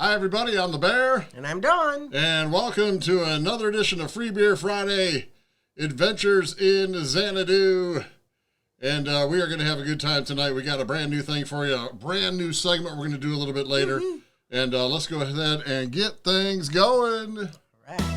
Hi, everybody. I'm the Bear. And I'm Dawn. And welcome to another edition of Free Beer Friday Adventures in Xanadu. And we are going to have a good time tonight. We got a brand new thing for you, a brand new segment we're going to do a little bit later. Mm-hmm. And let's go ahead and get things going. All right.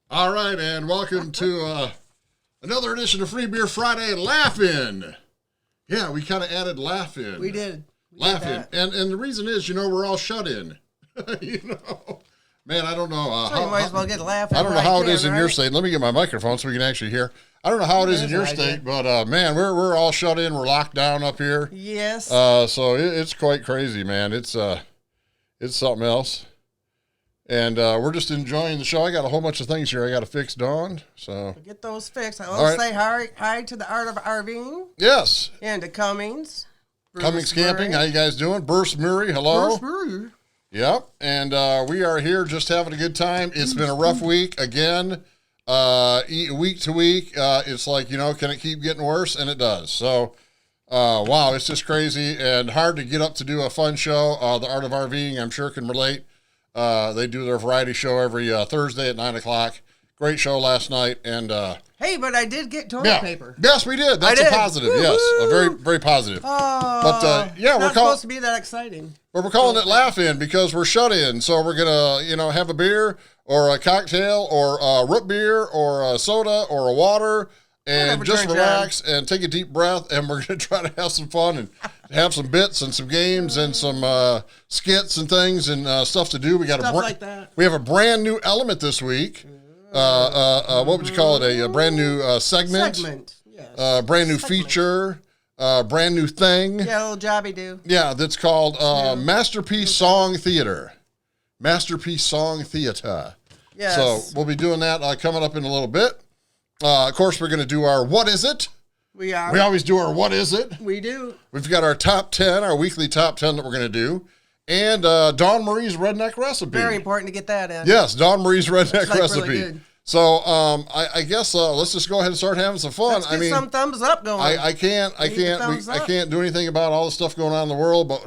All right, and welcome to another edition of Free Beer Friday Laugh-In. Yeah, we kind of added laugh-in. We did. Laugh-in. And the reason is, we're all shut in. Man, I don't know. So you might as well get laughing. I don't know how it is in your state. Let me get my microphone so we can actually hear. I don't know how it is in your state, but man, we're all shut in. We're locked down up here. Yes. So it's quite crazy, man. It's something else. And we're just enjoying the show. I got a whole bunch of things here I got to fix, Dawn. So get those fixed. I want to say hi to the Art of RVing. Yes. And to Cummings. Cummings Camping. How you guys doing? Bruce Murray. Hello. Bruce Murray. Yep. And we are here just having a good time. It's been a rough week again. Week to week, it's like, can it keep getting worse? And it does. So, wow, it's just crazy and hard to get up to do a fun show. The Art of RVing, I'm sure, can relate. They do their variety show every Thursday at 9 o'clock. Great show last night. And hey, but I did get toilet paper. Yes, we did. That's a positive. Woo-hoo. Yes, a very, very positive. But yeah, we're supposed to be that exciting. But we're calling it Laugh-In because we're shut in. So we're gonna, have a beer or a cocktail or a root beer or a soda or a water and just relax and take a deep breath. And we're gonna try to have some fun and have some bits and some games and some skits and things and stuff to do. We got like that. We have a brand new element this week. What would you call it? A brand new segment. Yes. Brand new feature. Brand new thing. Yeah, a little jobby do. Yeah, that's called Masterpiece Song Theater. Masterpiece Song Theater. Yes. So we'll be doing that coming up in a little bit. Of course, we're going to do our What Is It? We are. We always do our What Is It? We do. We've got our top 10, our weekly top 10 that we're going to do. And Dawn Marie's Redneck Recipe. Very important to get that in. Yes, Dawn Marie's Redneck Recipe. Really good. So I guess let's just go ahead and start having some fun. Let's get some thumbs up going. I can't do anything about all the stuff going on in the world, but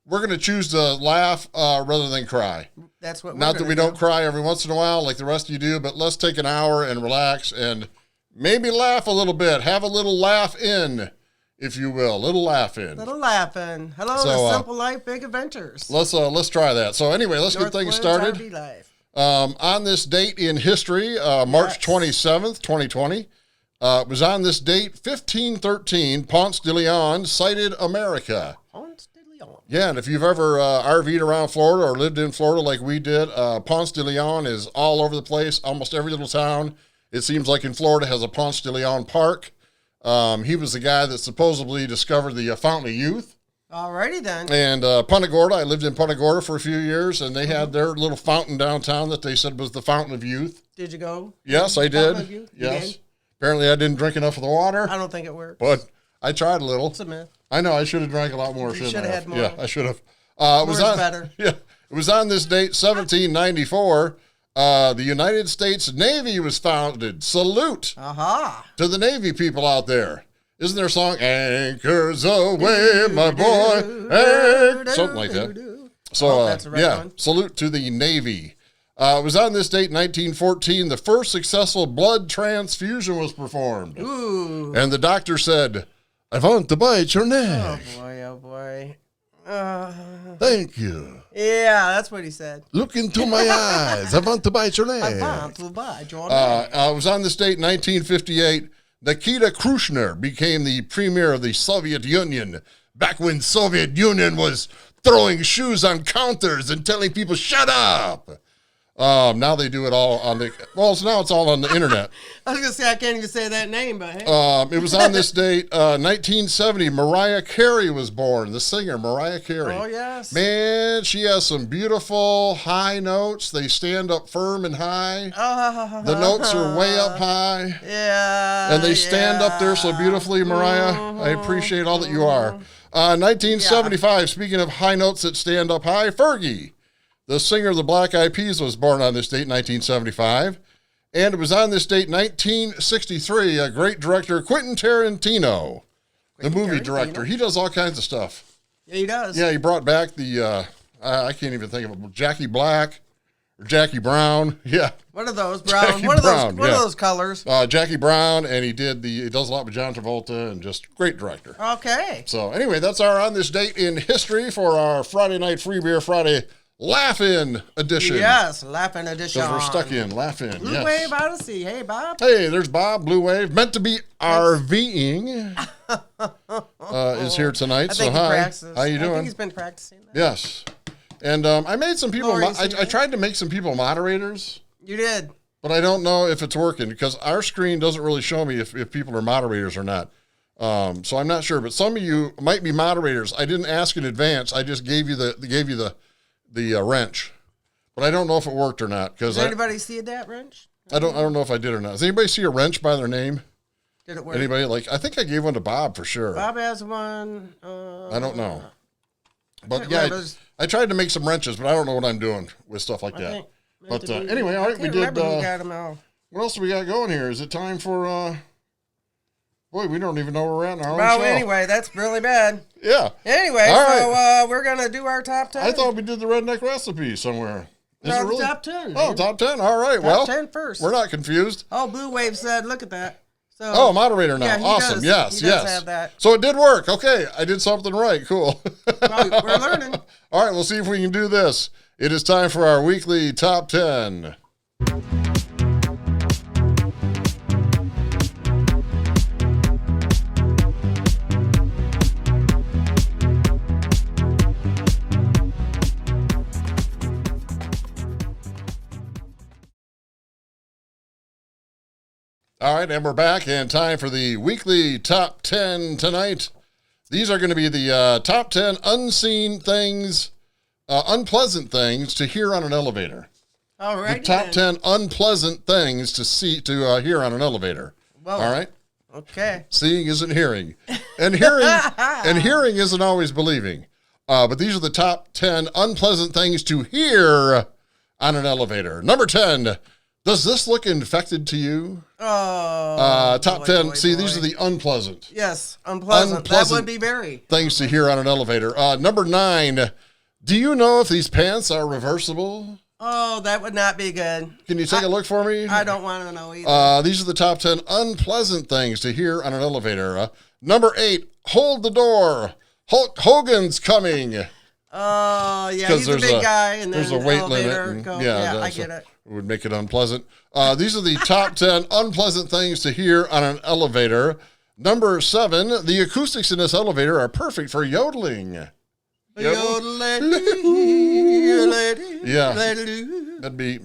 we're going to choose to laugh rather than cry. That's what. Not that we don't cry every once in a while like the rest of you do, but let's take an hour and relax and maybe laugh a little bit. Have a little laugh in, if you will, little laugh in. Little laughing. Hello, to Simple Life, Big Adventures. Let's try that. So anyway, let's get things started. On this date in history, March 27th, 2020, it was on this date, 1513, Ponce de Leon sighted America. Ponce de Leon. Yeah, and if you've ever RV'd around Florida or lived in Florida like we did, Ponce de Leon is all over the place. Almost every little town, it seems like in Florida, has a Ponce de Leon park. He was the guy that supposedly discovered the Fountain of Youth. Alrighty then. And Punta Gorda, I lived in Punta Gorda for a few years, and they had their little fountain downtown that they said was the Fountain of Youth. Did you go? Yes, I did. Fountain of Youth? Yes. Apparently I didn't drink enough of the water. I don't think it worked. But I tried a little. It's a myth. I know, I should have drank a lot more. You should have had more. Yeah, I should have. More is better. Yeah, it was on this date, 1794. The United States Navy was founded. Salute to the Navy people out there. Isn't there a song? Anchors away, my boy. Something like that. So, that's the right one. Salute to the Navy. It was on this date, 1914, the first successful blood transfusion was performed. Ooh. And the doctor said, I want to bite your neck. Oh, boy. Thank you. Yeah, that's what he said. Look into my eyes. I want to bite your neck. I want to bite your neck. It was on this date, 1958. Nikita Khrushchev became the premier of the Soviet Union. back when Soviet Union was throwing shoes on counters and telling people, shut up. Now they do it all on the, so now it's all on the internet. I was going to say, I can't even say that name, but hey. It was on this date, 1970, Mariah Carey was born, the singer, Mariah Carey. Oh, yes. Man, she has some beautiful high notes. They stand up firm and high. The notes are way up high. Yeah. And they stand up there so beautifully, Mariah. I appreciate all that you are. 1975, speaking of high notes that stand up high, Fergie, the singer of the Black Eyed Peas, was born on this date, 1975. And it was on this date, 1963, a great director, Quentin Tarantino, the movie director. He does all kinds of stuff. Yeah, he does. Yeah, he brought back the, I can't even think of it, Jackie Black or Jackie Brown. Yeah. What are those, Brown? What are those colors? Jackie Brown, and he does a lot with John Travolta, and just great director. Okay. So anyway, that's our On This Date in History for our Friday Night Free Beer Friday Laugh-In edition. Yes, Laugh-In edition. Because we're stuck in Laugh-In. Blue Wave Odyssey. Hey, Bob. Hey, there's Bob, Blue Wave. Meant to be RVing is here tonight. I think so hi. Practices. How you doing? I think he's been practicing that. Yes. And I made some people, I tried to make some people moderators. You did. But I don't know if it's working because our screen doesn't really show me if people are moderators or not. So I'm not sure, but some of you might be moderators. I didn't ask in advance. I just gave you the wrench, but I don't know if it worked or not. Does anybody see that wrench? I don't know if I did or not. Does anybody see a wrench by their name? Did it work? Anybody? I think I gave one to Bob for sure. Bob has one. I don't know. But yeah, I tried to make some wrenches, but I don't know what I'm doing with stuff like that. But anyway, all right, we did. What else do we got going here? Is it time for? Boy, we don't even know where we're at in our own show. Anyway, that's really bad. Yeah. Anyway, so we're gonna do our top 10. I thought we did the redneck recipe somewhere. Is it really? Top 10. Oh, top 10. All right. Top 10 first. We're not confused. Oh, Blue Wave said, "Look at that." So. Moderator now. Yeah, awesome. Yes. He does have that. So it did work. Okay, I did something right. Cool. Well, we're learning. All right, we'll see if we can do this. It is time for our weekly top 10. All right, and we're back, and time for the weekly top 10 tonight. These are going to be the top 10 unseen things, unpleasant things to hear on an elevator. All right. The top 10 unpleasant things to hear on an elevator. Whoa. All right. Okay. Seeing isn't hearing, and hearing isn't always believing. But these are the top 10 unpleasant things to hear on an elevator. Number 10. Does this look infected to you? Oh. Top 10. These are the unpleasant. Yes, unpleasant. That would be very. Things to hear on an elevator. Number 9. Do you know if these pants are reversible? Oh, that would not be good. Can you take a look for me? I don't want to know either. These are the top 10 unpleasant things to hear on an elevator. Number 8. Hold the door. Hulk Hogan's coming. Oh, yeah, he's a big guy. And there's a weight limit. I get it. It would make it unpleasant. These are the top 10 unpleasant things to hear on an elevator. Number 7, the acoustics in this elevator are perfect for yodeling. Yodeling. Yeah, that'd be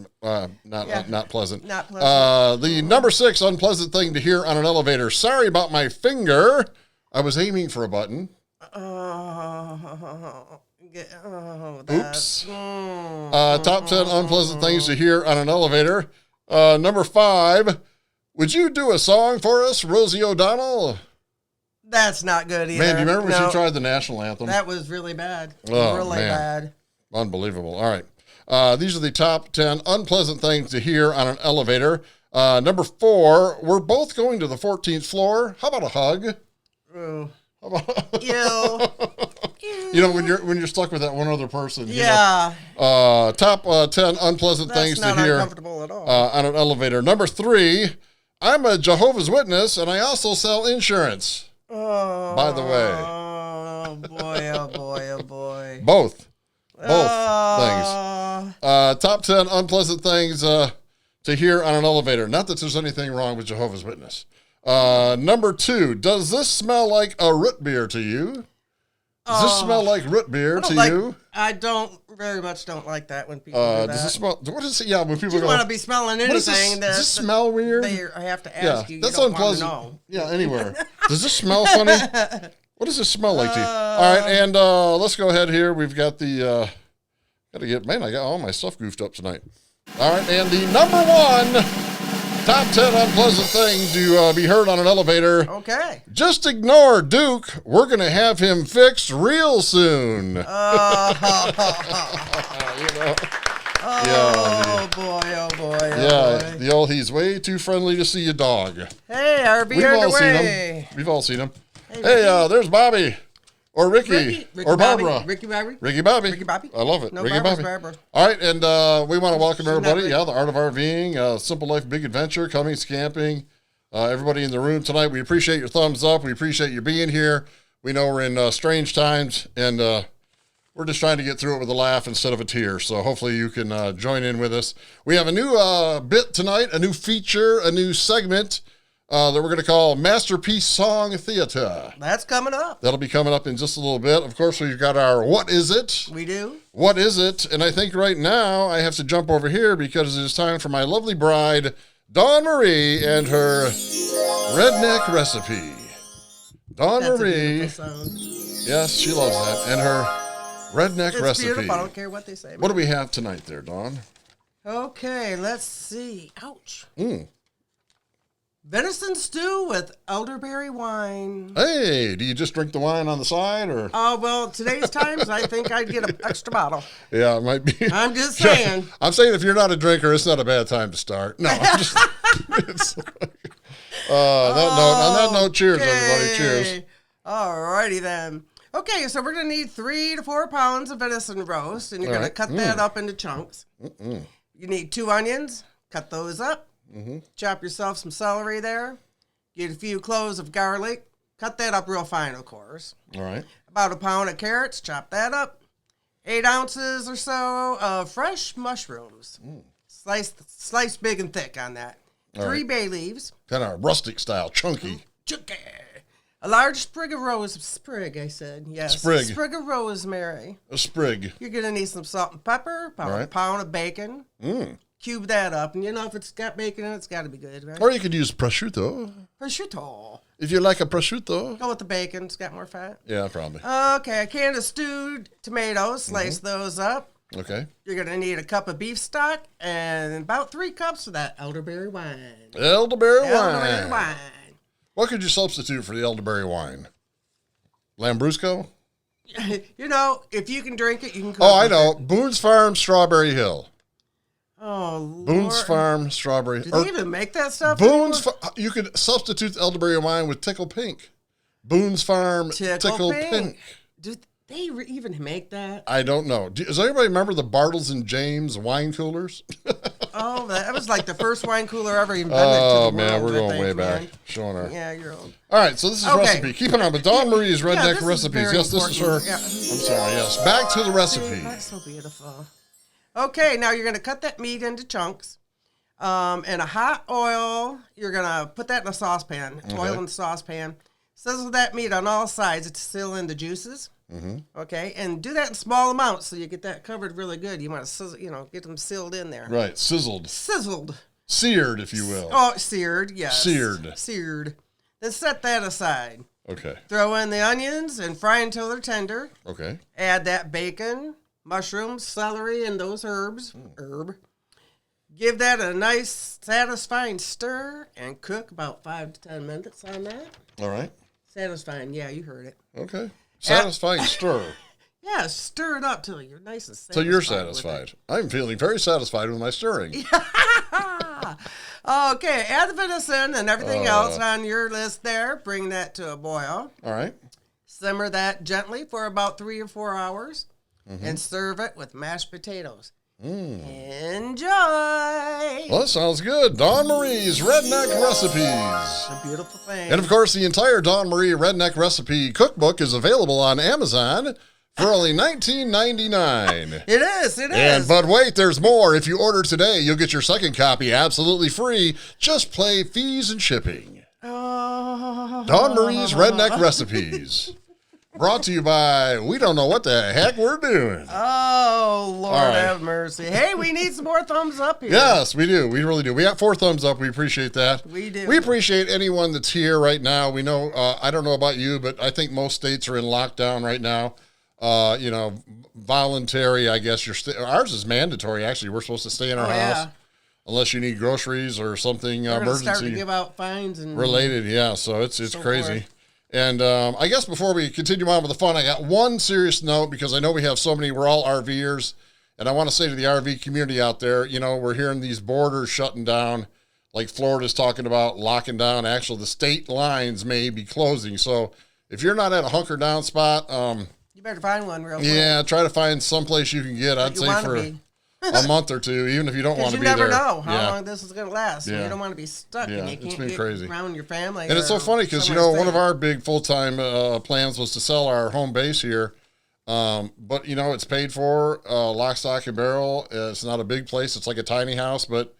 not pleasant. Not pleasant. The number 6 unpleasant thing to hear on an elevator. Sorry about my finger. I was aiming for a button. Oops. Top 10 unpleasant things to hear on an elevator. Number 5, would you do a song for us, Rosie O'Donnell? That's not good either. Man, do you remember when she tried the national anthem? That was really bad. Oh, bad. Unbelievable. All right. These are the top 10 unpleasant things to hear on an elevator. Number 4, we're both going to the 14th floor. How about a hug? Ew. You know, when you're stuck with that one other person. Yeah. You know? Top 10 unpleasant things to hear uncomfortable at all. On an elevator. Number 3, I'm a Jehovah's Witness and I also sell insurance. Oh. By the way. Oh boy! Oh boy! Oh boy! Both things. Top 10 unpleasant things to hear on an elevator. Not that there's anything wrong with Jehovah's Witness. Number 2, does this smell like a root beer to you? Does this smell like root beer to you? I don't like that when people do that. Does it smell? What is it? Yeah, when people you want to be smelling anything. Does this smell weird? I have to ask you. That's you unpleasant. know. Yeah, anywhere. Does this smell funny? What does this smell like to you? All right, and let's go ahead here. We've got the. I got all my stuff goofed up tonight. All right, and the number one top 10 unpleasant thing to be heard on an elevator. Okay. Just ignore Duke. We're going to have him fixed real soon. Boy, the old, he's way too friendly to see a dog. Hey, RV We've all seen him. We've all seen him. Hey, there's Bobby. Or Ricky or Barbara. Ricky Bobby. I love it. No, Ricky Bobby. Barbara. All right, and we want to welcome everybody. Yeah, the Art of RVing, Simple Life, Big Adventure, Cummings Camping. Everybody in the room tonight, we appreciate your thumbs up. We appreciate you being here. We know we're in strange times, and we're just trying to get through it with a laugh instead of a tear. So hopefully you can join in with us. We have a new bit tonight, a new feature, a new segment that we're going to call Masterpiece Song Theater. That's coming up. That'll be coming up in just a little bit. Of course, we've got our What Is It? We do. What is it? And I think right now I have to jump over here because it is time for my lovely bride, Dawn Marie, and her Redneck recipe. Dawn That's Marie. a beautiful sound. Yes, she loves that. And her Redneck It's recipe. beautiful. I don't care what they say. What do we have tonight there, Dawn? Okay, let's see. Ouch. Venison stew with elderberry wine. Hey, do you just drink the wine on the side, or? Oh, well, today's times, I think I'd get an extra bottle. Yeah, it might be. I'm just saying. I'm saying if you're not a drinker, it's not a bad time to start. No, I'm just. On that note, cheers, everybody. Cheers. All righty then. Okay, so we're going to need 3 to 4 pounds of venison roast, and you're going to cut that up into chunks. You need 2 onions. Cut those up. Chop yourself some celery there. Get a few cloves of garlic. Cut that up real fine, of course. All right. About 1 pound of carrots. Chop that up. 8 ounces or so of fresh mushrooms. Sliced big and thick on that. All 3 right. bay leaves. Kind of rustic style, chunky. Chunky. A large sprig of sprig, I said. Yes. Sprig of rosemary. A sprig. You're going to need some salt and pepper. About 1 pound of bacon. Cube that up, and you know if it's got bacon in it, it's got to be good, right? Or you could use prosciutto. Prosciutto. If you like a prosciutto. Go with the bacon. It's got more fat. Yeah, probably. Okay, a can of stewed tomatoes. Slice those up. Okay. You're going to need a cup of beef stock and about 3 cups of that elderberry wine. Elderberry wine. What could you substitute for the elderberry wine? Lambrusco? You know, if you can drink it, you can cook Oh, I with know. it. Boone's Farm Strawberry Hill. Oh, Lord. Boone's Farm Strawberry. Do they even make that stuff You could substitute the elderberry wine with Tickle Pink. Boone's Farm Tickle Pink. Do they even make that? I don't know. Does anybody remember the Bartles and James wine coolers? Oh, that was like the first wine cooler ever invented. Oh, to the man, world, we're going I think, way back. man. Showing our. Yeah, you're old. All right, so this is recipe. Keep it on. But Dawn Marie's Redneck this is recipes. very Yes, this is her. important. Yeah. I'm sorry. Yes. Back to the recipe. That's so beautiful. Okay, now you're going to cut that meat into chunks. In a hot oil, you're going to put that in a saucepan. Oil in the saucepan. Sizzle that meat on all sides to seal in the juices. Okay, and do that in small amounts so you get that covered really good. You want to sizzle, get them sealed in there. Right, sizzled. Seared, if you will. Oh, seared, yes. Seared. Then set that aside. Okay. Throw in the onions and fry until they're tender. Okay. Add that bacon, mushrooms, celery, and those herbs. Give that a nice, satisfying stir and cook about 5 to 10 minutes on that. All right. Satisfying, yeah, you heard it. Okay. Satisfying stir. Yeah, stir it up till you're nice and satisfied. So you're satisfied. I'm feeling very satisfied with my stirring. Okay, add the venison and everything else on your list there. Bring that to a boil. All right. Simmer that gently for about 3 or 4 hours and serve it with mashed potatoes. Enjoy. Well, that sounds good. Dawn Marie's Redneck Recipes. A beautiful thing. And, of course, the entire Dawn Marie Redneck Recipe Cookbook is available on Amazon for only $19.99. It is. But wait, there's more. If you order today, you'll get your second copy absolutely free. Just pay fees and shipping. Dawn Marie's Redneck Recipes. Brought to you by, we don't know what the heck we're doing. Oh, Lord All right. have mercy. Hey, we need some more thumbs up here. Yes, we do. We really do. We got 4 thumbs up. We appreciate that. We do. We appreciate anyone that's here right now. We know, I don't know about you, but I think most states are in lockdown right now. Voluntary, I guess. Ours is mandatory, actually. We're supposed to stay in our house unless you need groceries or something We're emergency. start to give out fines and related, yeah. So it's so crazy. forth. And I guess before we continue on with the fun, I got one serious note because I know we have so many. We're all RVers, and I want to say to the RV community out there, we're hearing these borders shutting down, like Florida's talking about locking down. Actually, the state lines may be closing. So if you're not at a hunker down spot, you better find one real quick. yeah, try to find someplace you can get. I'd say for a month or two, even if you don't want to be there. You never know how long this is going to last. Yeah. You don't want to be stuck and you It's can't been get crazy. around your family. And it's so funny because, one of our big full-time plans was to sell our home base here. But, it's paid for, lock, stock, and barrel. It's not a big place. It's like a tiny house. But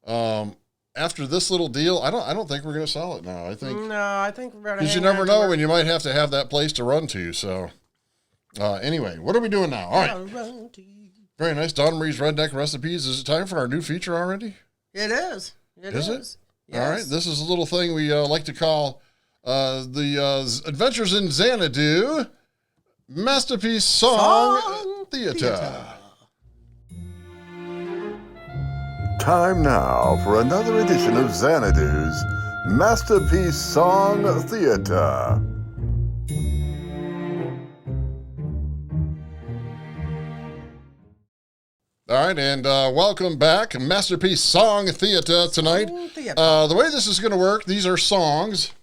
after this little deal, I don't think we're going to sell it now. I think we're going to because you never know when you might have to have that place to run to. So anyway, what are we doing now? All right. Very nice. Dawn Marie's Redneck Recipes. Is it time for our new feature already? It is. Is it? Yes. All right. This is a little thing we like to call the Adventures in Xanadu Masterpiece Song Theater. Time now for another edition of Xanadu's Masterpiece Song Theater. All right, and welcome back. Masterpiece Song Theater tonight. The way this is going to work, these are songs,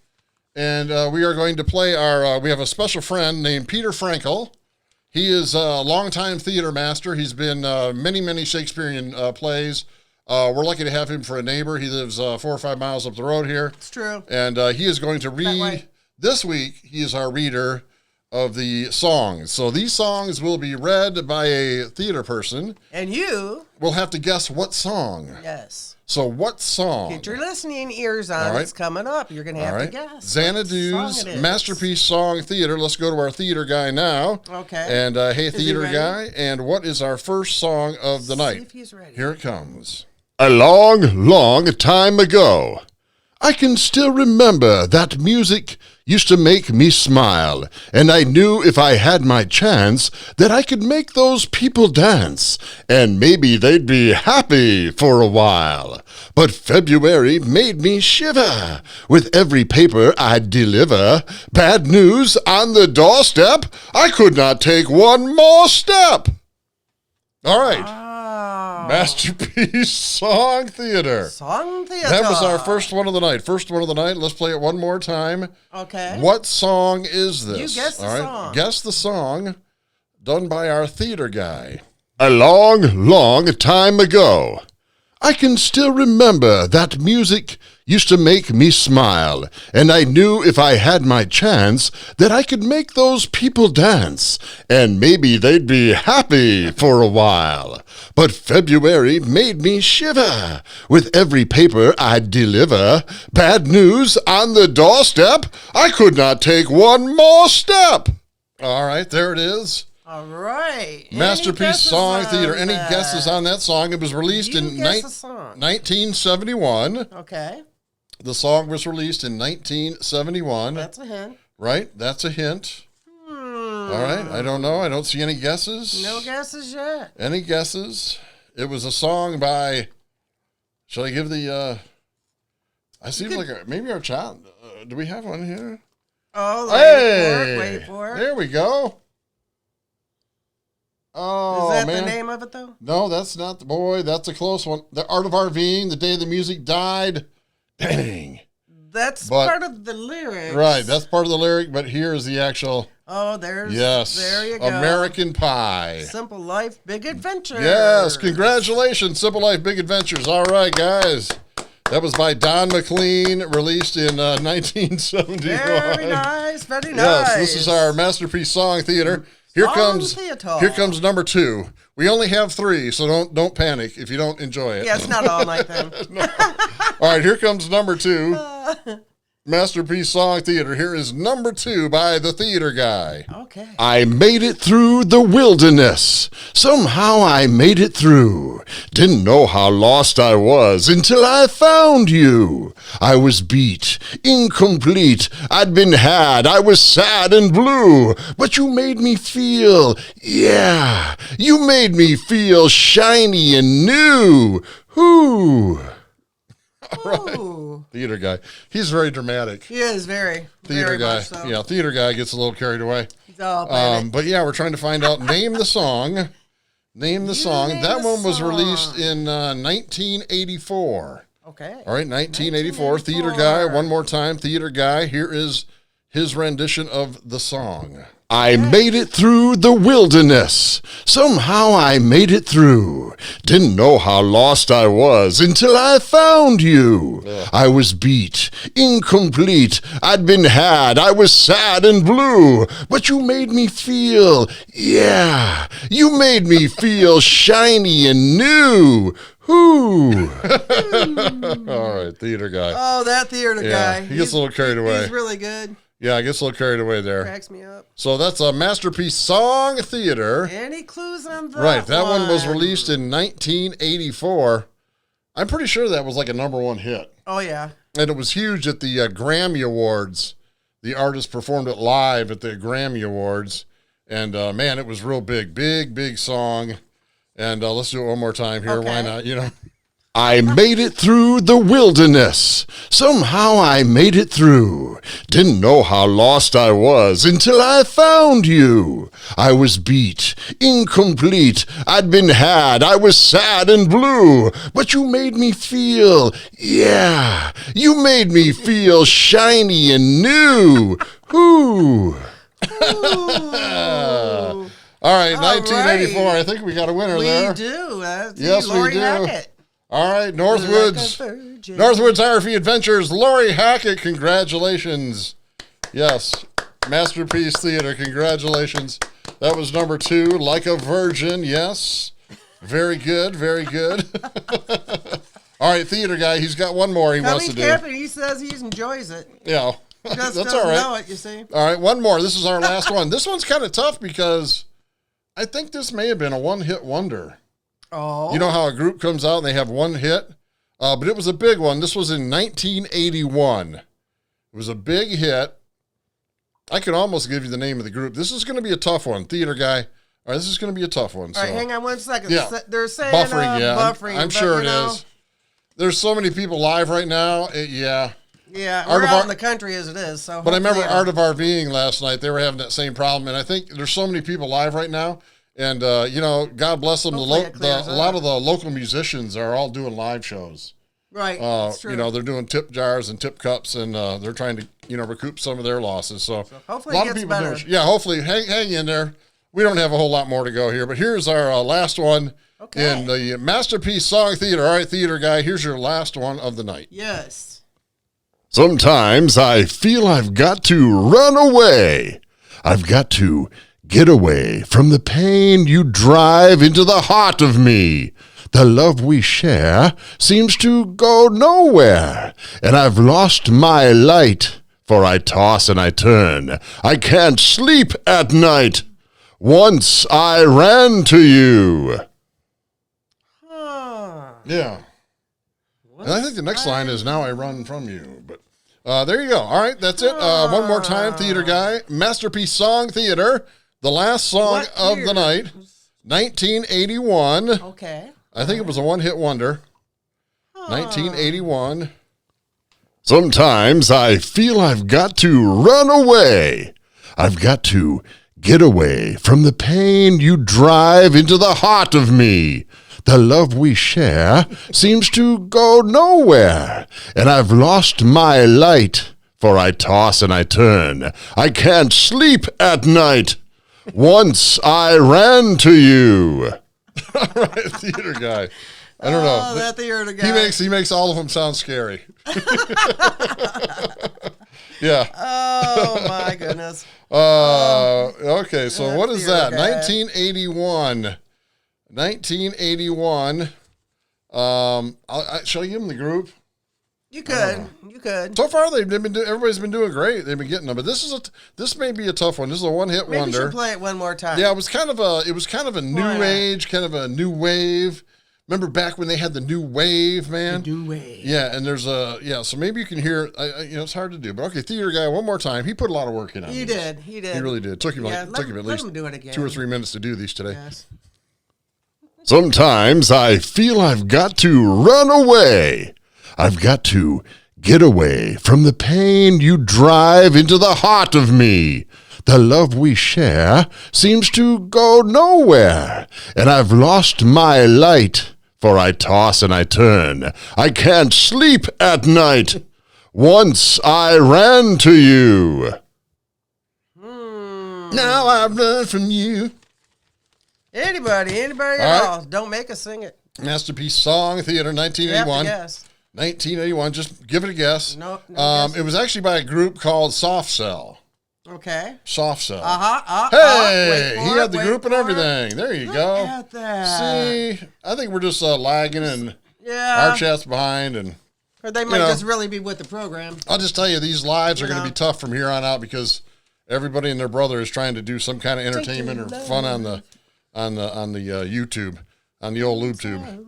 and we are going to play we have a special friend named Peter Frankel. He is a longtime theater master. He's been many, many Shakespearean plays. We're lucky to have him for a neighbor. He lives 4 or 5 miles up the road here. It's true. And he is going to read, this week, he is our reader of the songs. So these songs will be read by a theater person. And you will have to guess what song. Yes. So what song? Get your listening ears on. It's coming up. You're going to have to guess. Xanadu's Masterpiece Song Theater. Let's go to our theater guy now. Okay. And hey, theater guy. And what is our first song of the night? See if he's ready. Here it comes. A long, long time ago, I can still remember that music used to make me smile, and I knew if I had my chance that I could make those people dance, and maybe they'd be happy for a while. But February made me shiver. With every paper I'd deliver, bad news on the doorstep, I could not take one more step. All right. Masterpiece Song Theater. Song Theater. That was our first one of the night. First one of the night. Let's play it one more time. Okay. What song is this? You guess the song. Guess the song done by our theater guy. A long, long time ago, I can still remember that music used to make me smile, and I knew if I had my chance that I could make those people dance, and maybe they'd be happy for a while. But February made me shiver. With every paper I'd deliver, bad news on the doorstep, I could not take one more step. All right, there it is. All right. Masterpiece Song Theater. Any guesses on that song? It was released in 1971. Okay. The song was released in 1971. That's a hint. Right? That's a hint. All right. I don't know. I don't see any guesses. No guesses yet. Any guesses? It was a song by, shall I give the, I see maybe our chat. Do we have one here? Oh, wait for it. There we go. Oh, is that the name of it, though? No, that's not the boy. That's a close one. The Art of RVing, The Day the Music Died. Dang. That's part of the lyric. Right, that's part of the lyric, but here is the actual. Oh, there you go. American Pie. Simple Life, Big Adventure. Yes, congratulations, Simple Life, Big Adventures. All right, guys. That was by Don McLean, released in 1971. Very nice, very nice. Yes, this is our Masterpiece Song Theater. Here comes number 2. We only have 3, so don't panic if you don't enjoy it. Yeah, it's not all night then. No. All right, here comes number 2. Masterpiece Song Theater. Here is number 2 by the Theater Guy. Okay. I made it through the wilderness. Somehow I made it through. Didn't know how lost I was until I found you. I was beat, incomplete. I'd been had. I was sad and blue. But you made me feel, yeah, you made me feel shiny and new. Whoo. Ooh. Theater Guy. He's very dramatic. He is very, Theater very Guy. much so. Yeah, Theater Guy gets a little carried away. He's all about it. But yeah, we're trying to find out. Name the song. Name the song. name That the one was song. released in 1984. Okay. All right, 1984. Theater Guy. One more time. Theater Guy. Here is his rendition of the song. I made it through the wilderness. Somehow I made it through. Didn't know how lost I was until I found you. I was beat, incomplete. I'd been had. I was sad and blue. But you made me feel, yeah, you made me feel shiny and new. Whoo. All right, Theater Guy. Oh, that theater Yeah, guy. he gets a little carried away. He's really good. Yeah, I guess a little carried away there. Cracks me up. So that's a Masterpiece Song Theater. Any clues on that? Right, that one was released in 1984. I'm pretty sure that was like a number 1 hit. Oh, yeah. And it was huge at the Grammy Awards. The artist performed it live at the Grammy Awards. And, man, it was real big. Big song. And let's do it one more time here. Okay. Why not? You know. I made it through the wilderness. Somehow I made it through. Didn't know how lost I was until I found you. I was beat, incomplete. I'd been had. I was sad and blue. But you made me feel, yeah, you made me feel shiny and new. Whoo. Ooh. All right, All 1984. right. I think we got a winner We there. do. That's Yes, we Lori do. Hackett. All right, Like Northwoods. a virgin. Northwoods RV Adventures, Lori Hackett, congratulations. Yes, Masterpiece Theater, congratulations. That was number 2, Like a Virgin, yes. Very good, very good. All right, Theater Guy, he's got one more he wants to Coming do. camping, he says he enjoys it. Yeah, He just that's doesn't all right. know it, you see. All right, one more. This is our last one. This one's kind of tough because I think this may have been a one-hit wonder. Oh. You know how a group comes out and they have one hit? But it was a big one. This was in 1981. It was a big hit. I could almost give you the name of the group. This is going to be a tough one. Theater Guy. All right, this is going to be a tough one. All right, hang on one second. Yeah. They're saying Buffering, yeah. buffering. I'm but, sure you it know, is. There's so many people live right now. Yeah. Yeah, Art we're of out Ar- in the country as it is. So, But I remember hopefully, Art of RVing last night. They were having that same problem. And I think there's so many people live right now. And, you know, God bless them. Hopefully it clears A lot up. of the local musicians are all doing live shows. right. That's true. You know, they're doing tip jars and tip cups, and they're trying to, you know, recoup some of their losses. So hopefully a lot it of gets people better. do. Yeah, hopefully. Hang in there. We don't have a whole lot more to go here, but here's our last one Okay. in the Masterpiece Song Theater. All right, Theater Guy, here's your last one of the night. Yes. Sometimes I feel I've got to run away. I've got to get away from the pain you drive into the heart of me. The love we share seems to go nowhere, and I've lost my light, for I toss and I turn. I can't sleep at night. Once I ran to you. Huh. Yeah. And I think the next line is now I run from you. But there you go. All right, that's it. One more time, Theater Guy. Masterpiece Song Theater. The last song What of year? the night. 1981. Okay. I think it was a one-hit wonder. 1981. Sometimes I feel I've got to run away. I've got to get away from the pain you drive into the heart of me. The love we share seems to go nowhere, and I've lost my light, for I toss and I turn. I can't sleep at night. Once I ran to you. All right, Theater Guy. I don't know. Oh, that theater guy. He makes all of them sound scary. Yeah. Oh my goodness. Okay, so That's what is the that? other guy. 1981. 1981. Shall I give him the group? You could. You could. So far, everybody's been doing great. They've been getting them, but this may be a tough one. This is a one-hit Maybe wonder. you should play it one more time. Yeah, it was kind of a new age, kind of a new wave. Remember back when they had the new wave, man? The new wave. Yeah, and there's so maybe you can hear. It's hard to do, but okay, theater guy, one more time. He put a lot of work in on He these. did. He did. He really did. Took him let at least him do it again. 2 or 3 minutes to do these today. Yes. Sometimes I feel I've got to run away. I've got to get away from the pain you drive into the heart of me. The love we share seems to go nowhere, and I've lost my light, for I toss and I turn. I can't sleep at night. Once I ran to you. Now I've run from you. Anybody at right. all. Don't make us sing it. Masterpiece Song Theater, 1981. Yes. 1981. Just give it a guess. No guess. It was actually by a group called Soft Cell. Okay. Soft Cell. Hey, He had the group and everything. There you go. Look at that. See, I think we're just lagging and our chat's behind. And or they might just really be with the program. I'll just tell you, these lives are going to be tough from here on out because everybody and their brother is trying to do some kind of entertainment or fun on the YouTube, on the old LubeTube.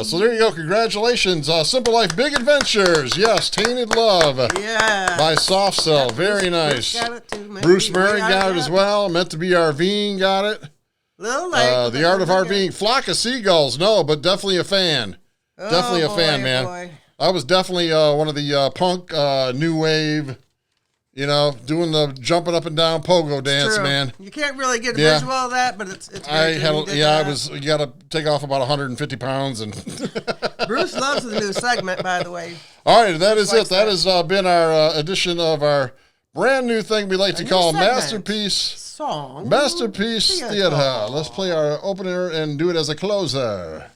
So there you go. Congratulations. Simple Life Big Adventures. Yes, Tainted Love. Yeah. By Soft Cell. Very nice. Got it too, Bruce Murray got it as well. Meant to be RVing got it. Little late. The Art of RVing. Flock of Seagulls. No, but definitely a fan. Definitely a fan, man. Boy. I was definitely one of the punk new wave, doing the jumping up and down pogo dance, True. man. You can't really get a visual of that, but it's very you got to take off about 150 pounds. And Bruce loves the new segment, by the way. all right, that is it. That has been our edition of our brand new thing we like to call Masterpiece Theater. Let's play our opener and do it as a closer.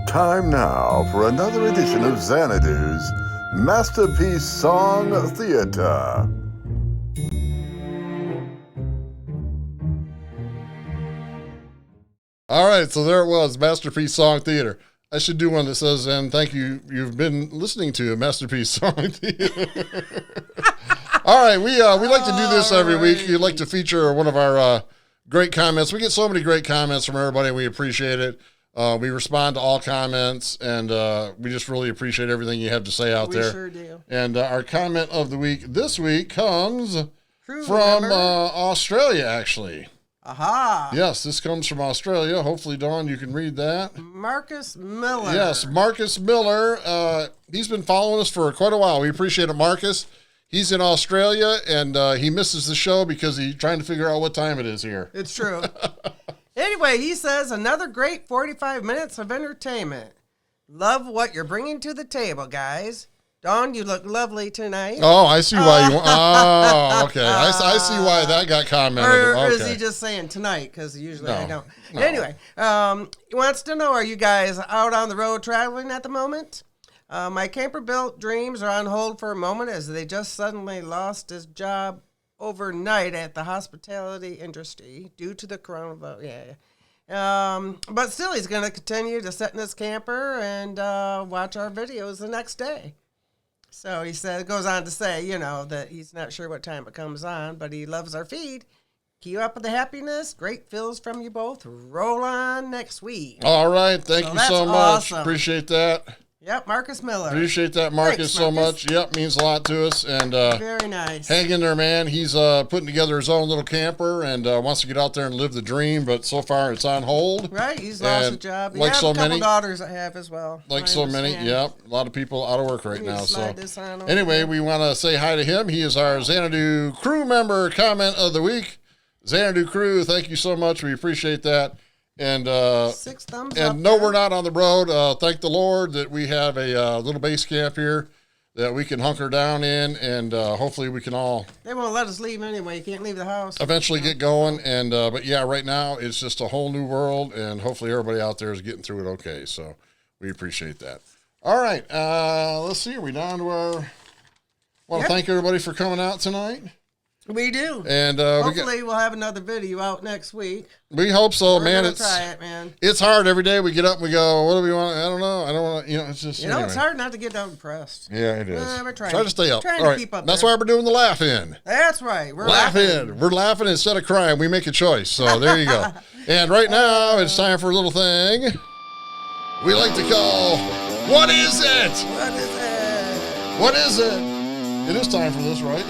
Time now for another edition of Xanadu's Masterpiece Song Theater. All right, so there it was, Masterpiece Song Theater. I should do one that says, and thank you, you've been listening to Masterpiece Song Theater. All right, we like to do this every week. We like to feature one of our great comments. We get so many great comments from everybody, and we appreciate it. We respond to all comments, and we just really appreciate everything you have to say out there. We sure do. And our comment of the week this week comes from Australia, actually. Aha. Yes, this comes from Australia. Hopefully, Dawn, you can read that. Marcus Miller. Yes, Marcus Miller. He's been following us for quite a while. We appreciate it, Marcus. He's in Australia, and he misses the show because he's trying to figure out what time it is here. It's true. Anyway, he says, another great 45 minutes of entertainment. Love what you're bringing to the table, guys. Dawn, you look lovely tonight. Oh, I see why you want. Oh, okay. I see why that got commented. Or okay. is he just saying tonight? Because usually I don't. No. Anyway, he wants to know, are you guys out on the road traveling at the moment? My camper-built dreams are on hold for a moment as they just suddenly lost his job overnight at the hospitality industry due to the coronavirus. But still, he's going to continue to sit in his camper and watch our videos the next day. So he goes on to say, that he's not sure what time it comes on, but he loves our feed. Keep up with the happiness. Great feels from you both. Roll on next week. All right. Thank you so much. Awesome. Appreciate that. Yep, Marcus Miller. Appreciate that, Marcus, Thanks, so Marcus. much. Yep, means a lot to us. And very nice. hang in there, man. He's putting together his own little camper and wants to get out there and live the dream, but so far it's on hold. Right, he's lost a job. He like has so a couple many daughters that have as well. Like so many, yep. A lot of people out of work right now. So this on over anyway, there. we want to say hi to him. He is our Xanadu crew member comment of the week. Xanadu crew, thank you so much. We appreciate that. And 6 thumbs and up no, there. we're not on the road. Thank the Lord that we have a little base camp here that we can hunker down in, and hopefully we can all They won't let us leave anyway. You can't leave the house. eventually get going. And but yeah, right now it's just a whole new world, and hopefully everybody out there is getting through it okay. So we appreciate that. All right, let's see. Are we down to our? Want to thank everybody for coming out tonight. We do. And hopefully we'll have another video out next week. we hope so, We're man. gonna try it, man. It's hard every day. We get up and we go, what do we want? I don't know. I don't want to, it's just, anyway. It's hard not to get depressed. Yeah, it is. We're trying. Try to stay up. Trying All to right. keep up. That's there. why we're doing the laugh in. That's right. We're Laugh laughing. in. We're laughing instead of crying. We make a choice. So there you go. And right now it's time for a little thing we like to call, What Is It? What is it? What is it? It is time for this, right?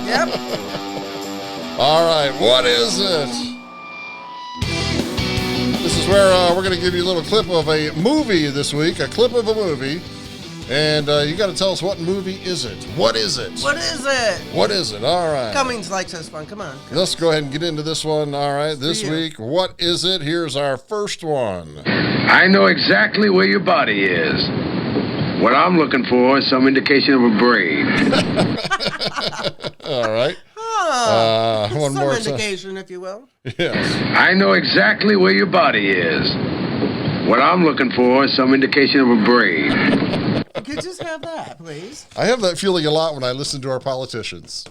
Yep. All right. What is it? This is where we're going to give you a little clip of a movie this week, a clip of a movie. And you got to tell us, what movie is it? What is it? What is it? What is it? All right. Cummings likes this one. Come on. Let's go ahead and get into this one. All right. This week, what is it? Here's our first one. I know exactly where your body is. What I'm looking for is some indication of a brain. All right. One Some more indication, if you will. Yes. I know exactly where your body is. What I'm looking for is some indication of a brain. You could just have that, please. I have that feeling a lot when I listen to our politicians.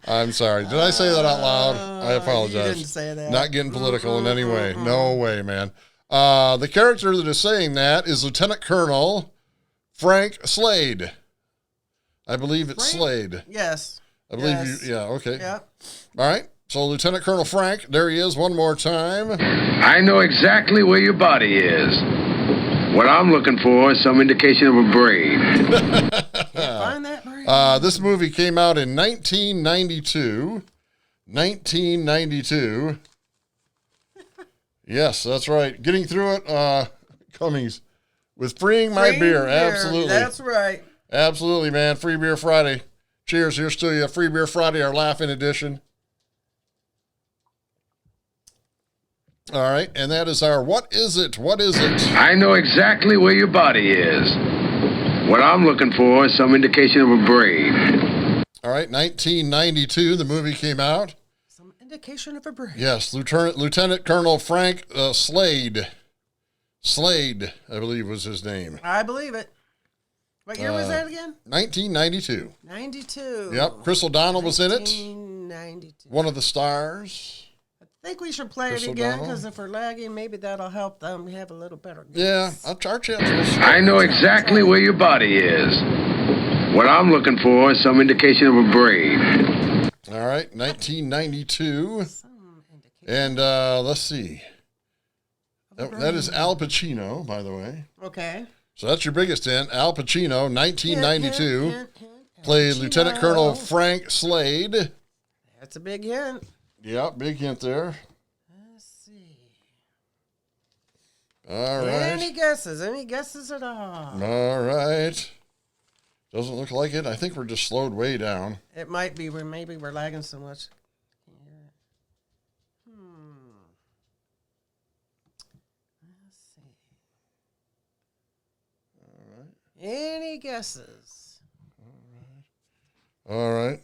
I'm sorry. Did I say that out loud? I apologize. You didn't say that. Not getting political in any way. No way, man. The character that is saying that is Lieutenant Colonel Frank Slade. I believe it's Slade. Yes. I believe Yes. you. Yeah, okay. Yeah. All right. So Lieutenant Colonel Frank, there he is one more time. I know exactly where your body is. What I'm looking for is some indication of a brain. Find that brain. This movie came out in 1992. 1992. Yes, that's right. Getting through it, Cummings, with freeing my Free beer. Absolutely. That's right. Absolutely, man. Free Beer Friday. Cheers. Here's to you. Free Beer Friday, our laugh-in edition. All right, and that is our What Is It? What is it? I know exactly where your body is. What I'm looking for is some indication of a brain. All right, 1992, the movie came out. Some indication of a brain. Yes, Lieutenant Colonel Frank Slade. Slade, I believe was his name. I believe it. What year was that again? 1992. 92. Yep, Chris O'Donnell was in it. 1992. One of the stars. I think we should play Chris it again O'Donnell? because if we're lagging, maybe that'll help them have a little better. Yeah, our chances. I know exactly where your body is. What I'm looking for is some indication of a brain. All right, 1992. And let's see. That is Al Pacino, by the way. Okay. So that's your biggest hint. Al Pacino, 1992. Hint. Played Pacino. Lieutenant Colonel Frank Slade. That's a big hint. Yeah, big hint there. Let's see. All right. Any guesses? Any guesses at all? All right. Doesn't look like it. I think we're just slowed way down. It might be. Maybe we're lagging so much. Let's see. All right. Any guesses? All right.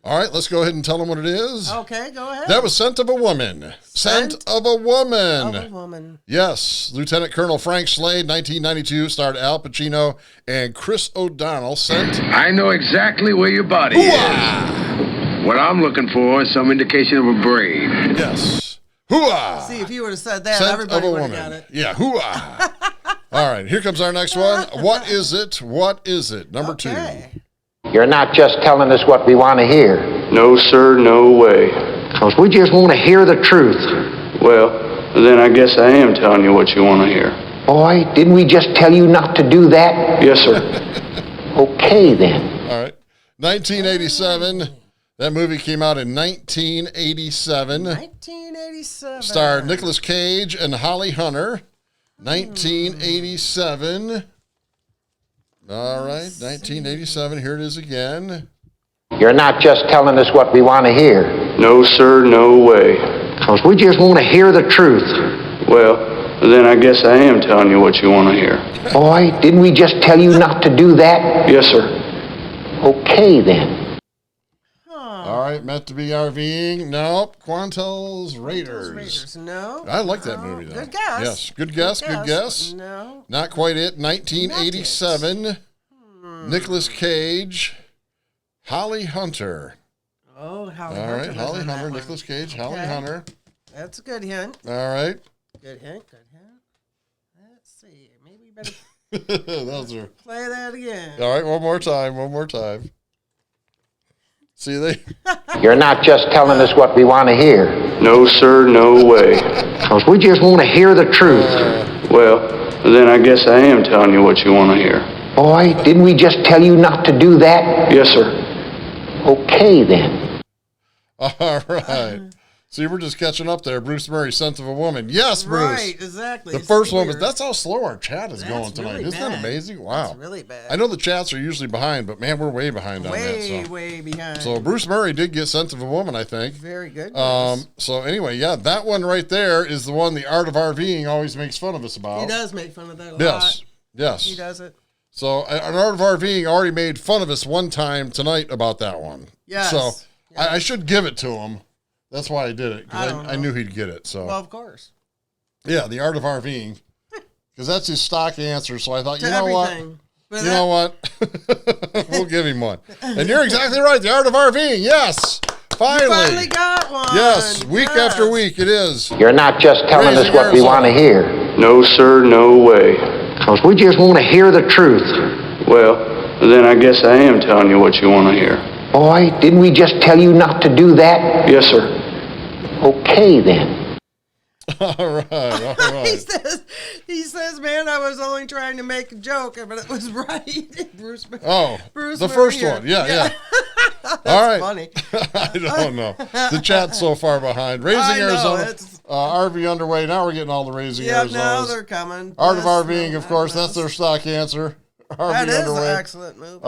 All right, let's go ahead and tell them what it is. Okay, go ahead. That was Scent of a Woman. Scent of a Woman. Of a woman. Yes, Lieutenant Colonel Frank Slade, 1992, starred Al Pacino and Chris O'Donnell. Scent. I know exactly where your body is. What I'm looking for is some indication of a brain. Yes. Hooah! See, if you would have said that, Scent everybody of a would have Woman. got it. Yeah, hooah! All right, here comes our next one. What is it? What is it? Number two. You're not just telling us what we want to hear. No, sir, no way. Because we just want to hear the truth. Well, then I guess I am telling you what you want to hear. Boy, didn't we just tell you not to do that? Yes, sir. Okay, then. All right. 1987. That movie came out in 1987. 1987. Starred Nicolas Cage and Holly Hunter. 1987. All right, 1987. Here it is again. You're not just telling us what we want to hear. No, sir, no way. Because we just want to hear the truth. Well, then I guess I am telling you what you want to hear. Boy, didn't we just tell you not to do that? Yes, sir. Okay, then. All right, meant to be RVing. Nope. Quantrill'l's Raiders. No. I like that movie, though. Good guess. Yes, good guess, good guess. No. Not quite it. 1987. Nicolas Cage, Holly Hunter. Oh, Holly All Hunter. right, was Holly in that Hunter, one. Nicolas Cage, Holly Okay. Hunter. That's a good hint. All right. Good hint. Good hint. Let's see. Maybe we better Those are. play that again. All right, one more time. See, they. You're not just telling us what we want to hear. No, sir, no way. Because we just want to hear the truth. Well, then I guess I am telling you what you want to hear. Boy, didn't we just tell you not to do that? Yes, sir. Okay, then. All right. See, we're just catching up there. Bruce Murray, Scent of a Woman. Yes, Bruce. Right, exactly. The It's first one, weird. but that's how slow our chat is That's going tonight. really Isn't that bad. amazing? Wow. That's really bad. I know the chats are usually behind, but man, we're way behind on way, that. way behind. So Bruce Murray did get Scent of a Woman, I think. Very good. So anyway, yeah, that one right there is the one the Art of RVing always makes fun of us about. he does make fun of that a lot. Yes. He does it. So an Art of RVing already made fun of us one time tonight about that one. Yes. So I should give it to him. That's why I did it, I because don't I know. knew he'd get it. So Well, of course. yeah, the Art of RVing, because that's his stock answer. So I thought, To you know everything. But what? You know what? We'll give him one. And you're exactly right. The Art of RVing. Yes. Finally. finally got one. Yes. Week Yes. after week it is. You're not just telling us Raising what we Arizona. want to hear. No, sir, no way. Because we just want to hear the truth. Well, then I guess I am telling you what you want to hear. Boy, didn't we just tell you not to do that? Yes, sir. Okay, then. All right. He says, man, I was only trying to make a joke, but it was right. Bruce. Oh, Bruce the Murray first here. one. Yeah. That's All right. funny. I don't know. The chat's so far behind. Raising I know, Arizona. it's- RV underway. Now we're getting all the Raising Yeah, Arizonas. now they're coming. Art of Bless RVing, them, of course. That's bless. their stock answer. RV That is an underway. excellent movie.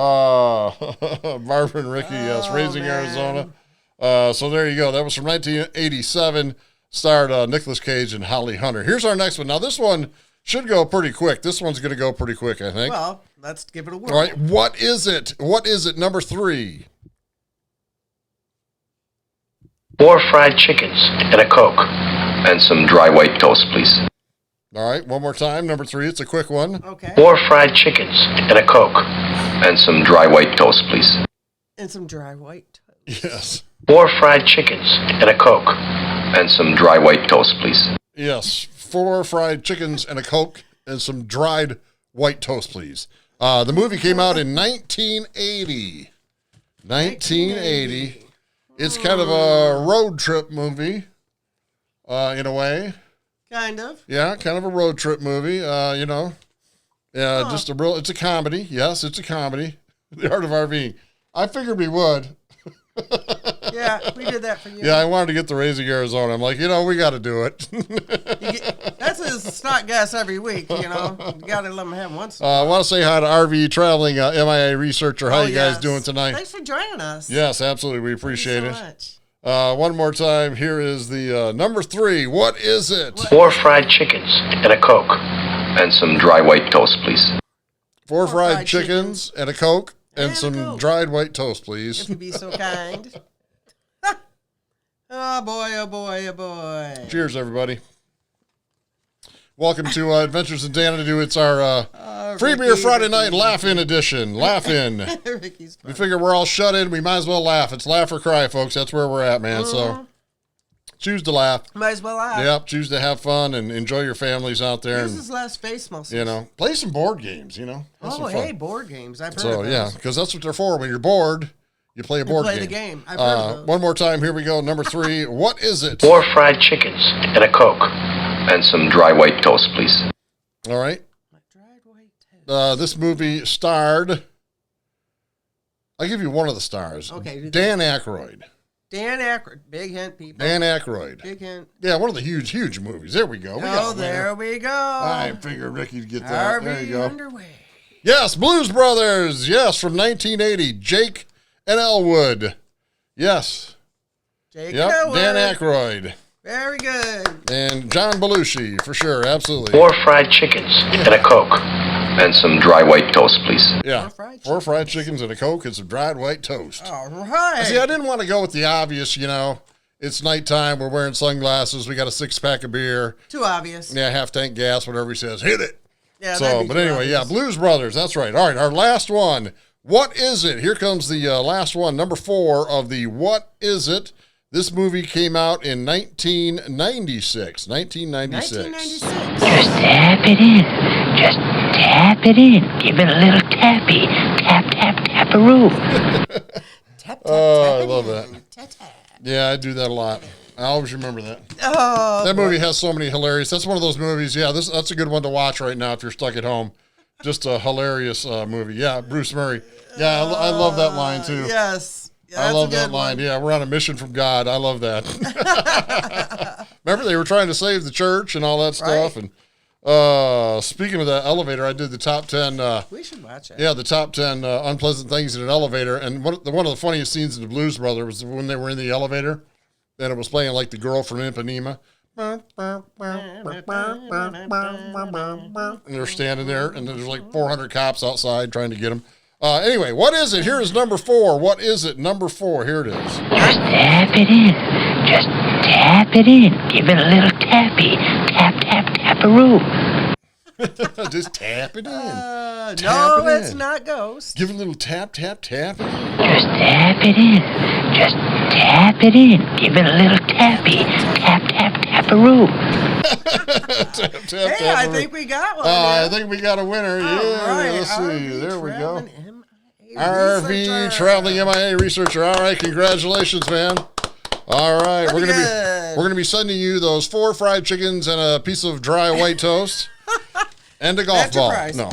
Marvin and Ricky, yes. Oh, Raising man. Arizona. So there you go. That was from 1987. Starred Nicolas Cage and Holly Hunter. Here's our next one. Now, this one should go pretty quick. This one's going to go pretty quick, I think. Well, let's give it a whirl. All right. What is it? What is it? Number 3. 4 fried chickens and a Coke. And some dry white toast, please. All right. One more time. Number 3. It's a quick one. Okay. 4 fried chickens and a Coke. And some dry white toast, please. And some dry white. Yes. 4 fried chickens and a Coke. And some dry white toast, please. Yes. 4 fried chickens and a Coke and some dried white toast, please. The movie came out in 1980. 1980. It's kind of a road trip movie, in a way. Kind of. Yeah, kind of a road trip movie, just it's a comedy. Yes, it's a comedy. The Art of RVing. I figured we would. Yeah, we did that for you. Yeah, I wanted to get the Raising Arizona. I'm like, we got to do it. That's his stock gas every week, You got to let him have once. I want to say hi to RV Traveling MIA Researcher. How you guys doing tonight? Thanks for joining us. Yes, absolutely. We appreciate Thanks it. so much. One more time. Here is the number 3. What is it? 4 fried chickens and a Coke. And some dry white toast, please. 4 fried chickens and a Coke and And a some Coke. dried white toast, If please. you'd be so kind. Oh, boy, oh, boy, oh, boy. Cheers, everybody. Welcome to Adventures in Xanadu. It's our Free Beer Ricky, Friday Night Ricky. Laugh-In edition. Laugh-In. Ricky's We fun. figure we're all shut in. We might as well laugh. It's laugh or cry, folks. That's where we're at, man. So choose to laugh. Might as well laugh. Yep. Choose to have fun and enjoy your families out there. This And, is last face muscles. play some board games, Have Oh, some fun. hey, board games. I've heard So, of yeah, those. because that's what they're for. When you're bored, you play a board play game. the game. I've heard of those. One more time. Here we go. Number 3. What is it? 4 fried chickens and a Coke. And some dry white toast, please. All right. Dried white toast. This movie starred. I'll give you one of the stars. Okay. Dan Aykroyd. Dan Aykroyd. Big hint, people. Dan Aykroyd. Big hint. Yeah, one of the huge movies. There we go. We got Oh, a winner. there we go. I figured Ricky'd get that. There you RV go. underway. Yes, Blues Brothers. Yes, from 1980. Jake and Elwood. Yes. Jake Yep. Elwood. Dan Aykroyd. Very good. And John Belushi, for sure. Absolutely. 4 fried chickens and a Coke. And some dry white toast, please. Yeah. 4 fried 4 fried chickens and a Coke and some dried white toast. All right. See, I didn't want to go with the obvious, It's nighttime. We're wearing sunglasses. We got a 6-pack of beer. Too obvious. Yeah, half tank gas, whatever he says. Hit it. Yeah, that'd be But too anyway, obvious. Blues Brothers. That's right. All right, our last one. What Is It? Here comes the last one, number 4 of the What Is It? This movie came out in 1996. 1996. 1996. Just tap it in. Just tap it in. Give it a little tappy. Tap, tap, tap-a-roo. Tap, tap, Oh, I tap, love that. tap, tap. Yeah, I do that a lot. I always remember that. Oh, That movie has so many hilarious. That's one of those movies. Yeah, that's a good one to watch right now if you're stuck at home. Just a hilarious movie. Yeah, Bruce Murray. Yeah, I love that line too. yes. Yeah, I love that's a that good line. one. Yeah, we're on a mission from God. I love that. Remember, they were trying to save the church and all that stuff. Right. And speaking of that elevator, I did the top 10. We should watch it. Yeah, the top 10 unpleasant things in an elevator. And one of the funniest scenes in the Blues Brothers was when they were in the elevator. And it was playing like the girl from Ipanema. And they're standing there, and there's like 400 cops outside trying to get them. Anyway, what is it? Here is number 4. What is it? Number 4. Here it is. Just tap it in. Just tap it in. Give it a little tappy. Tap, tap, tap-a-roo. Just tap it in. Tap No, it it's in. not Ghost. Give it a little tap, tap, tap. Just tap it in. Just tap it in. Give it a little tappy. Tap, tap, tap-a-roo. Tap, tap, Hey, tap. I think we got one. I think we got a winner. All Yeah, right, let's see. RV There we go. traveling MIA RV researcher. traveling MIA researcher. All right, congratulations, man. All right, Pretty we're good. gonna be sending you those 4 fried chickens and a piece of dry white toast and a golf That's your ball. prize. No,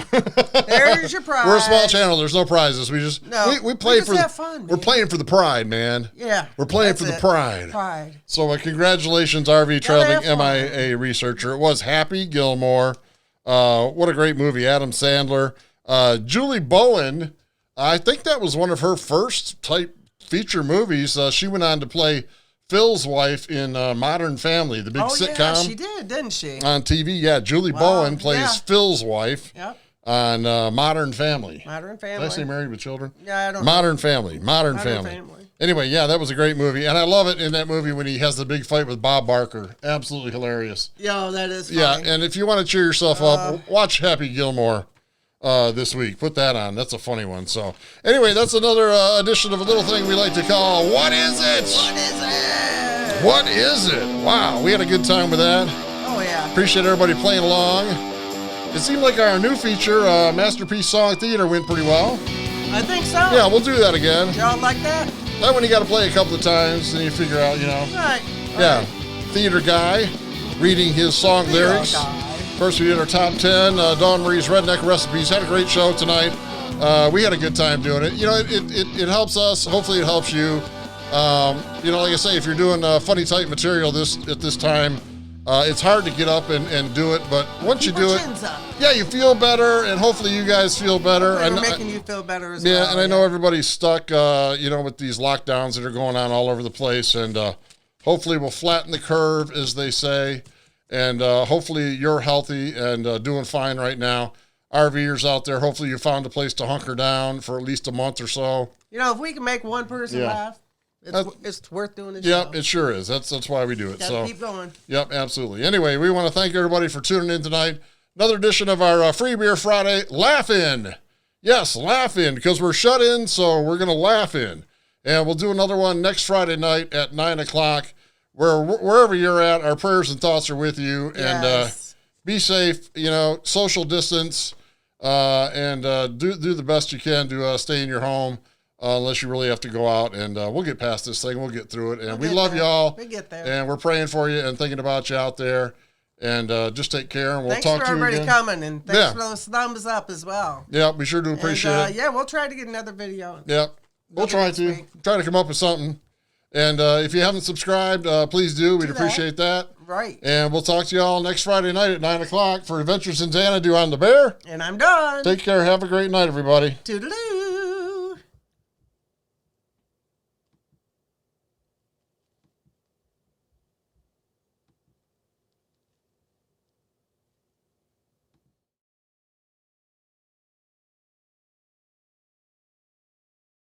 There's your prize. we're a small channel. There's no prizes. We just we play just for have fun, we're man. playing for the pride, man. Yeah. We're playing that's for the it. pride. Pride. So congratulations, RV traveling have fun. MIA researcher. It was Happy Gilmore. What a great movie. Adam Sandler. Julie Bowen. I think that was one of her first type feature movies. She went on to play Phil's wife in Modern Family, the big Oh, sitcom yeah, she did, didn't she? on TV. Yeah, Julie Wow, Bowen plays yeah. Phil's wife Yep. on Modern Family. Modern Did Family. I say Married with Children? Yeah, I don't Modern Family. Modern Modern Family. Family. Anyway, yeah, that was a great movie. And I love it in that movie when he has the big fight with Bob Barker. Absolutely hilarious. Yo, that is funny. Yeah, and if you want to cheer yourself up, watch Happy Gilmore this week. Put that on. That's a funny one. So, anyway, that's another edition of a little thing we like to call What Is It? What is it? What is it? Wow, we had a good time with that. Oh, yeah. Appreciate everybody playing along. It seemed like our new feature, Masterpiece Song Theater, went pretty well. I think so. Yeah, we'll do that again. Y'all like that? That one you got to play a couple of times, and you figure out, Right. Yeah, theater guy reading his song lyrics. guy. First, we did our top 10, Dawn Marie's Redneck Recipes. Had a great show tonight. We had a good time doing it. It helps us. Hopefully, it helps you. Like I say, if you're doing funny type material at this time, it's hard to get up and do it. But once you do it, Chins up. yeah, you feel better, and hopefully you guys feel better. We're And making you feel better as yeah, well. and I know everybody's stuck, with these lockdowns that are going on all over the place, and hopefully we'll flatten the curve, as they say, and hopefully you're healthy and doing fine right now. RVers out there, hopefully you found a place to hunker down for at least a month or so. If we can make one person Yeah. laugh, it's worth doing this Yep, show. it sure is. That's why we do it. Gotta So keep going. Yep, absolutely. Anyway, we want to thank everybody for tuning in tonight. Another edition of our Free Beer Friday Laugh In. Yes, laugh in, because we're shut in, so we're going to laugh in. And we'll do another one next Friday night at 9 o'clock. Wherever you're at, our prayers and thoughts are with you. And Yes. be safe, social distance, and do the best you can to stay in your home. Unless you really have to go out, and we'll get past this thing. We'll get through it, and we get love there. y'all. We get there. And we're praying for you and thinking about you out there. And just take care, and we'll Thanks talk for to you everybody again. coming, and thanks Yeah. for those thumbs up as well. Yeah, we sure do appreciate And, it. we'll try to get another video. Yeah, we'll try next to week. come up with something. And if you haven't subscribed, please do. We'd Do that. appreciate that. Right. And we'll talk to you all next Friday night at 9 o'clock for Adventures in Xanadu on the Bear. And I'm done. Take care. Have a great night, everybody. Toodaloo.